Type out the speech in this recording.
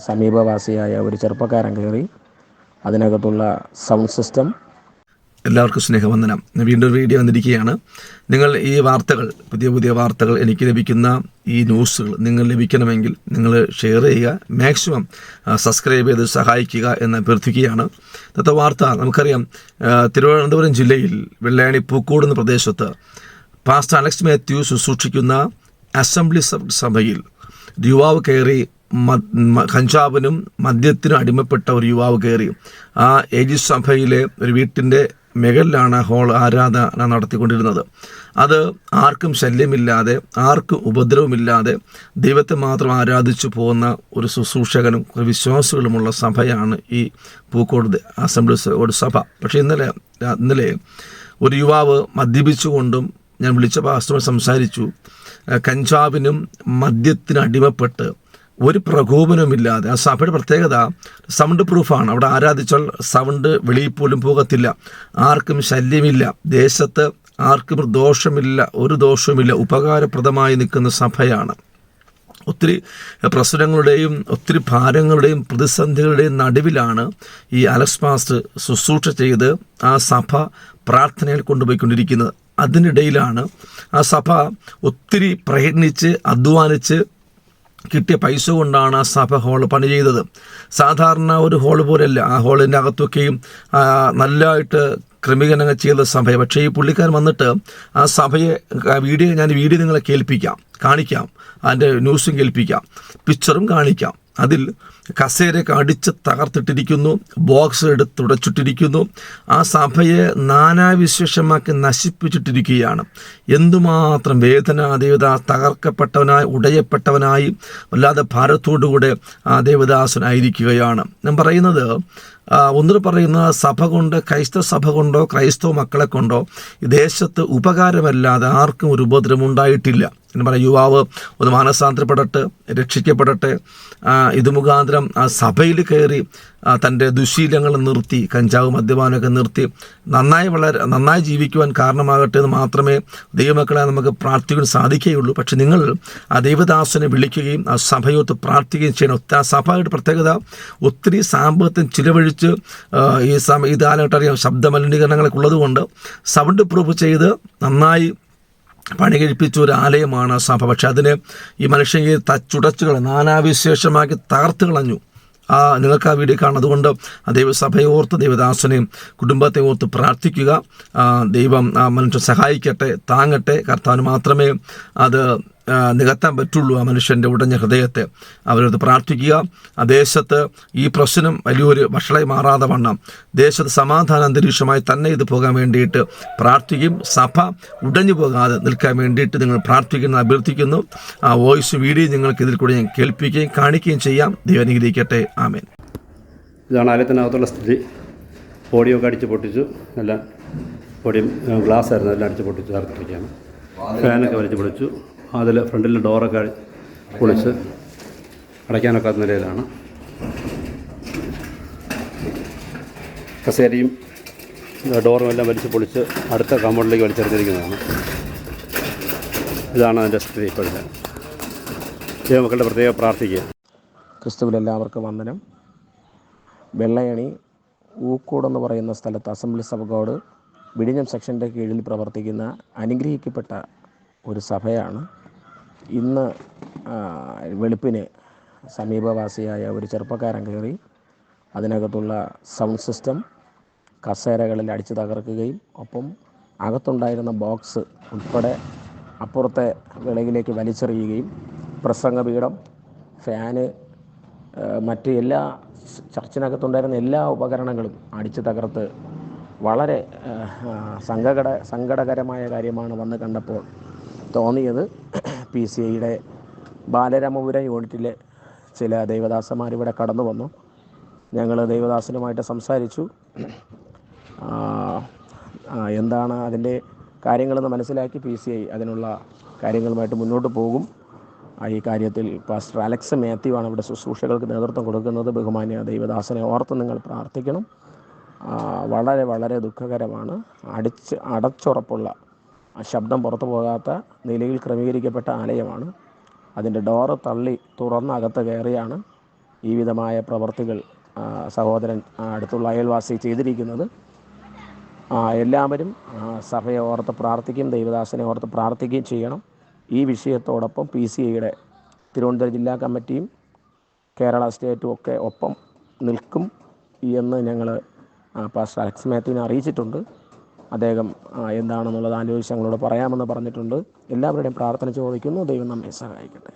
സമീപവാസിയായ ഒരു ചെറുപ്പക്കാരൻ കയറി അതിനകത്തുള്ള സൗണ്ട് സിസ്റ്റം. എല്ലാവർക്കും സ്നേഹവന്ദനം. വീണ്ടും ഒരു വീഡിയോ വന്നിരിക്കുകയാണ്. നിങ്ങൾ ഈ വാർത്തകൾ, പുതിയ പുതിയ വാർത്തകൾ, എനിക്ക് ലഭിക്കുന്ന ഈ ന്യൂസുകൾ നിങ്ങൾ ലഭിക്കണമെങ്കിൽ നിങ്ങൾ ഷെയർ ചെയ്യുക, മാക്സിമം സബ്സ്ക്രൈബ് ചെയ്ത് സഹായിക്കുക എന്ന് അഭ്യർത്ഥിക്കുകയാണ്. ഇന്നത്തെ വാർത്ത നമുക്കറിയാം. തിരുവനന്തപുരം ജില്ലയിൽ വെള്ളായണി പൂക്കോട് എന്ന പ്രദേശത്ത് പാസ്റ്റർ അലക്സ് മാത്യു ശുശ്രൂഷിക്കുന്ന അസംബ്ലി സഭയിൽ യുവാവ് കയറി കഞ്ചാവിനും മദ്യത്തിനും അടിമപ്പെട്ട ഒരു യുവാവ് കയറി ആ ഏജ് സഭയിലെ ഒരു വീട്ടിൻ്റെ മുകളിലാണ് ഹോൾ ആരാധന നടത്തിക്കൊണ്ടിരുന്നത്. അത് ആർക്കും ശല്യമില്ലാതെ, ആർക്കും ഉപദ്രവമില്ലാതെ ദൈവത്തെ മാത്രം ആരാധിച്ചു പോകുന്ന ഒരു ശുശ്രൂഷകനും ഒരു വിശ്വാസികളുമുള്ള സഭയാണ് ഈ പൂക്കോട് അസംബ്ലി സഭ. പക്ഷേ ഇന്നലെ ഒരു യുവാവ് മദ്യപിച്ചുകൊണ്ടും, ഞാൻ വിളിച്ച പാസ്റ്ററുമായി സംസാരിച്ചു, കഞ്ചാവിനും മദ്യത്തിനും അടിമപ്പെട്ട് ഒരു പ്രകോപനവുമില്ലാതെ, ആ സഭയുടെ പ്രത്യേകത സൗണ്ട് പ്രൂഫാണ്. അവിടെ ആരാധിച്ചാൽ സൗണ്ട് വെളിയിൽ പോലും പോകത്തില്ല, ആർക്കും ശല്യമില്ല, ദേശത്ത് ആർക്കും ദോഷമില്ല, ഒരു ദോഷവുമില്ല, ഉപകാരപ്രദമായി നിൽക്കുന്ന സഭയാണ്. ഒത്തിരി പ്രശ്നങ്ങളുടെയും ഒത്തിരി ഭാരങ്ങളുടെയും പ്രതിസന്ധികളുടെയും നടുവിലാണ് ഈ അലക്സ് പാസ്റ്റർ ശുശ്രൂഷ ചെയ്ത് ആ സഭ പ്രാർത്ഥനയിൽ കൊണ്ടുപോയിക്കൊണ്ടിരിക്കുന്നത്. അതിനിടയിലാണ് ആ സഭ ഒത്തിരി പ്രയത്നിച്ച് അധ്വാനിച്ച് കിട്ടിയ പൈസ കൊണ്ടാണ് ആ സഭ ഹോൾ പണി ചെയ്തത്. സാധാരണ ഒരു ഹോൾ പോലെയല്ല. ആ ഹോളിൻ്റെ അകത്തൊക്കെയും നല്ലതായിട്ട് ക്രമീകരണങ്ങൾ ചെയ്ത സഭയെ. പക്ഷേ ഈ പുള്ളിക്കാരൻ വന്നിട്ട് ആ സഭയെ ഞാൻ വീഡിയോ നിങ്ങളെ കാണിക്കാം, അതിൻ്റെ ന്യൂസും കേൾപ്പിക്കാം, പിക്ചറും കാണിക്കാം. അതിൽ കസേരയൊക്കെ അടിച്ച് തകർത്തിട്ടിരിക്കുന്നു, ബോക്സ് എടുത്ത് തുടച്ചിട്ടിരിക്കുന്നു, ആ സഭയെ നാനാവിശേഷമാക്കി നശിപ്പിച്ചിട്ടിരിക്കുകയാണ്. എന്തുമാത്രം വേദന തകർക്കപ്പെട്ടവനായി, ഉടയപ്പെട്ടവനായി, വല്ലാതെ ഭാരത്തോടുകൂടെ ആ ദേവദാസനായിരിക്കുകയാണ്. ഞാൻ പറയുന്നത്, ഒന്നിന് പറയുന്ന സഭ കൊണ്ട്, ക്രൈസ്തവ സഭ കൊണ്ടോ ക്രൈസ്തവ മക്കളെ കൊണ്ടോ ഈ ദേശത്ത് ഉപകാരമല്ലാതെ ആർക്കും ഒരു ഉപദ്രവം ഉണ്ടായിട്ടില്ല. എന്ന് പറയാം, യുവാവ് ഒന്ന് മാനസാന്തരപ്പെടട്ടെ, രക്ഷിക്കപ്പെടട്ടെ. ഇത് മുഖാന്തരം ആ സഭയിൽ കയറി തൻ്റെ ദുശീലങ്ങൾ നിർത്തി, കഞ്ചാവ് മദ്യപാനമൊക്കെ നിർത്തി നന്നായി ജീവിക്കുവാൻ കാരണമാകട്ടെ എന്ന് മാത്രമേ ദൈവമക്കളെ നമുക്ക് പ്രാർത്ഥിക്കാൻ സാധിക്കുകയുള്ളൂ. പക്ഷെ നിങ്ങൾ ആ ദൈവദാസനെ വിളിക്കുകയും ആ സഭയോത്ത് പ്രാർത്ഥിക്കുകയും ചെയ്യണം. ആ സഭയുടെ പ്രത്യേകത, ഒത്തിരി സാമ്പത്തികം ചിലവഴിച്ച് ഈ കാലഘട്ടം അറിയാം, ശബ്ദ മലിനീകരണങ്ങളൊക്കെ ഉള്ളതുകൊണ്ട് സൗണ്ട് പ്രൂഫ് ചെയ്ത് നന്നായി പണി കഴിപ്പിച്ച ഒരു ആലയമാണ് സഭ. പക്ഷെ അതിനെ ഈ മനുഷ്യനെ തച്ചുടച്ചുകൾ നാനാവിശേഷമാക്കി തകർത്ത് കളഞ്ഞു. നിങ്ങൾക്ക് ആ വീഡിയോ കാണും. അതുകൊണ്ട് ആ ദൈവസഭയെ ഓർത്ത്, ദൈവദാസനെയും കുടുംബത്തെ ഓർത്ത് പ്രാർത്ഥിക്കുക. ദൈവം ആ മനുഷ്യൻ സഹായിക്കട്ടെ, താങ്ങട്ടെ. കർത്താവിന് മാത്രമേ അത് നികത്താൻ പറ്റുള്ളൂ, ആ മനുഷ്യൻ്റെ ഉടഞ്ഞ ഹൃദയത്തെ. അവരത് പ്രാർത്ഥിക്കുക. ആ ദേശത്ത് ഈ പ്രശ്നം വലിയൊരു വഷളായി മാറാതെ വണ്ണം ദേശത്ത് സമാധാന അന്തരീക്ഷമായി തന്നെ ഇത് പോകാൻ വേണ്ടിയിട്ട് പ്രാർത്ഥിക്കും. സഭ ഉടഞ്ഞു പോകാതെ നിൽക്കാൻ വേണ്ടിയിട്ട് നിങ്ങൾ പ്രാർത്ഥിക്കുന്നു, അഭ്യർത്ഥിക്കുന്നു. ആ വോയിസ് വീഡിയോ നിങ്ങൾക്ക് ഇതിൽ കൂടെ ഞാൻ കേൾപ്പിക്കുകയും കാണിക്കുകയും ചെയ്യാം. ദൈവം അനുഗ്രഹിക്കട്ടെ. ആമേൻ. ഇതാണ് ആലയത്തിനകത്തുള്ള സ്ഥിതി. ഓടിയൊക്കെ അടിച്ച് പൊട്ടിച്ചു, എല്ലാം പൊടിയും ഗ്ലാസ് ആയിരുന്നു, എല്ലാം അടിച്ച് പൊട്ടിച്ച് ചേർത്തിരിക്കുകയാണ്. ഫാനൊക്കെ വലിച്ച് പൊളിച്ചു. അതിൽ ഫ്രണ്ടിൽ ഡോറൊക്കെ പൊളിച്ച് അടയ്ക്കാനൊക്കെ നിലയിലാണ്. കസേരയും ഡോറും എല്ലാം വലിച്ച് പൊളിച്ച് അടുത്ത കമ്പൗണ്ടിലേക്ക് വലിച്ചെറിഞ്ഞിരിക്കുന്നതാണ്. ഇതാണ് അതിൻ്റെ സ്ഥിതി ഇപ്പോഴത്തെ. ദൈവമക്കളുടെ പ്രത്യേക പ്രാർത്ഥിക്കുക. ക്രിസ്തുവിൽ എല്ലാവർക്കും വന്ദനം. വെള്ളയണി ഊക്കോടെന്ന് പറയുന്ന സ്ഥലത്ത് അസംബ്ലി സഭയോട് വിഴിഞ്ഞം സെക്ഷൻ്റെ കീഴിൽ പ്രവർത്തിക്കുന്ന അനുഗ്രഹിക്കപ്പെട്ട ഒരു സഭയാണ്. ഇന്ന് വെളുപ്പിന് സമീപവാസിയായ ഒരു ചെറുപ്പക്കാരൻ കയറി അതിനകത്തുള്ള സൗണ്ട് സിസ്റ്റം കസേരകളിൽ അടിച്ചു തകർക്കുകയും ഒപ്പം അകത്തുണ്ടായിരുന്ന ബോക്സ് ഉൾപ്പെടെ അപ്പുറത്തെ വിളയിലേക്ക് വലിച്ചെറിയുകയും പ്രസംഗപീഠം, ഫാന്, മറ്റ് എല്ലാ ചർച്ചിനകത്തുണ്ടായിരുന്ന എല്ലാ ഉപകരണങ്ങളും അടിച്ചു തകർത്ത് വളരെ സങ്കടകരമായ കാര്യമാണ് വന്ന് കണ്ടപ്പോൾ തോന്നിയത്. PCIയുടെ ബാലരാമപുരം യൂണിറ്റിലെ ചില ദൈവദാസന്മാർ ഇവിടെ കടന്നു വന്നു. ഞങ്ങൾ ദൈവദാസനുമായിട്ട് സംസാരിച്ചു. എന്താണ് അതിൻ്റെ കാര്യങ്ങളെന്ന് മനസ്സിലാക്കി PCI അതിനുള്ള കാര്യങ്ങളുമായിട്ട് മുന്നോട്ട് പോകും. ഈ കാര്യത്തിൽ പാസ്റ്റർ അലക്സ് മാത്യു ആണ് ഇവിടെ ശുശ്രൂഷകൾക്ക് നേതൃത്വം കൊടുക്കുന്നത്. ബഹുമാന്യ ദൈവദാസനെ ഓർത്ത് നിങ്ങൾ പ്രാർത്ഥിക്കണം. വളരെ വളരെ ദുഃഖകരമാണ്. അടച്ചുറപ്പുള്ള, ശബ്ദം പുറത്തു പോകാത്ത നിലയിൽ ക്രമീകരിക്കപ്പെട്ട ആലയമാണ്. അതിൻ്റെ ഡോറ് തുറന്ന് അകത്ത് കയറിയാണ് ഈ വിധമായ പ്രവർത്തികൾ സഹോദരൻ അടുത്തുള്ള അയൽവാസി ചെയ്തിരിക്കുന്നത്. എല്ലാവരും സഭയെ ഓർത്ത് പ്രാർത്ഥിക്കുകയും ദൈവദാസനെ ഓർത്ത് പ്രാർത്ഥിക്കുകയും ചെയ്യണം. ഈ വിഷയത്തോടൊപ്പം PCIയുടെ തിരുവനന്തപുരം ജില്ലാ കമ്മിറ്റിയും കേരള സ്റ്റേറ്റും ഒക്കെ ഒപ്പം നിൽക്കും എന്ന് ഞങ്ങൾ പാസ്റ്റർ അലക്സ് മാത്യുവിനെ അറിയിച്ചിട്ടുണ്ട്. അദ്ദേഹം എന്താണെന്നുള്ളത് ആലോചിച്ച് ഞങ്ങളോട് പറയാമെന്ന് പറഞ്ഞിട്ടുണ്ട്. എല്ലാവരുടെയും പ്രാർത്ഥന ചോദിക്കുന്നു. ദൈവം നമ്മെ സഹായിക്കട്ടെ.